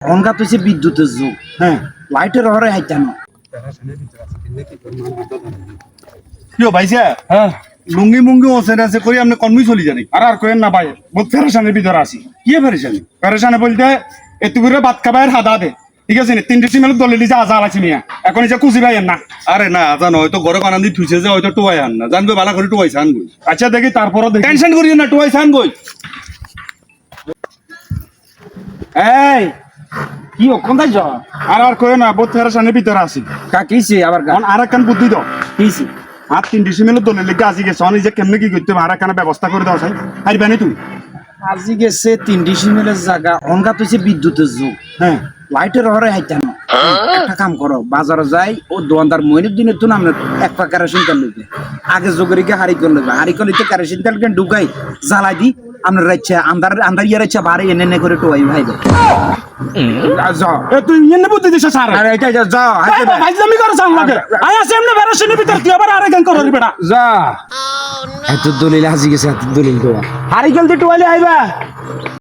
অনগা তুই বিদ্যুতের যুগ হ্যাঁ লাইটের হরে হাইতানো কিও ভাইসা হ্যাঁ লুঙ্গি মুঙ্গি ওসেন আছে করি আপনি কর্মই চলি জানি আর আর কোয়েন না ভাই বহুত ফেরেশানের ভিতরে আছি কি ফেরেশানে বলতে এত করে ভাত খাবার হাদা দে ঠিক আছে নি 3টি সিমেল দলে লিজা আজা আলাছি মিয়া এখন যে কুচি ভাই না আরে না জানো হয়তো ঘরে বানান দি থুইছে যে হয়তো টুয়াই আন না জানবে বালা করে টুয়াই সান গই আচ্ছা দেখি তারপরও দেখি টেনশন করিও না টুয়াই সান গই এই কি কোন তাই যা আর আর কোয়েন না বহুত ফেরেশানের ভিতরে আছি কা কিছে আবার গা এখন আর একখান বুদ্ধি দাও কিছে আর 3টি সিমেল দলে লিখে আসি গেছে অনেক যে কেমনে কি করতে হবে আর একখানে ব্যবস্থা করে দাও সাই হারবে না তুই আজি গেছে 3টি সিমেলের জায়গা অনগা তুই বিদ্যুতের যুগ হ্যাঁ লাইটের হরে হাইতানো একটা কাম করো বাজারে যাই ও দোকানদার মইনুদ্দিনের তুন আমরা এক পা কেরোসিন তেল লইবে আগে জগরিকে হারি করে লইবে হারি করলে কেরোসিন তেল কেন ঢুকাই জ্বালাই দি আমরা রাইছে আন্দার ইয়ে রাইছে বারে এনে করে টোয়াই ভাইবে যা এ তুই এনে বুদ্ধি দিছ স্যার আরে এটা যা ভাইজলামি করে সাং লাগে আয় আছে এমনি ফেরেশানের ভিতর তুই আবার আর একখান করলি বেটা যা এত দলিল আজি গেছে এত দলিল দেওয়া হারি গেল তুই টোয়ালে আইবা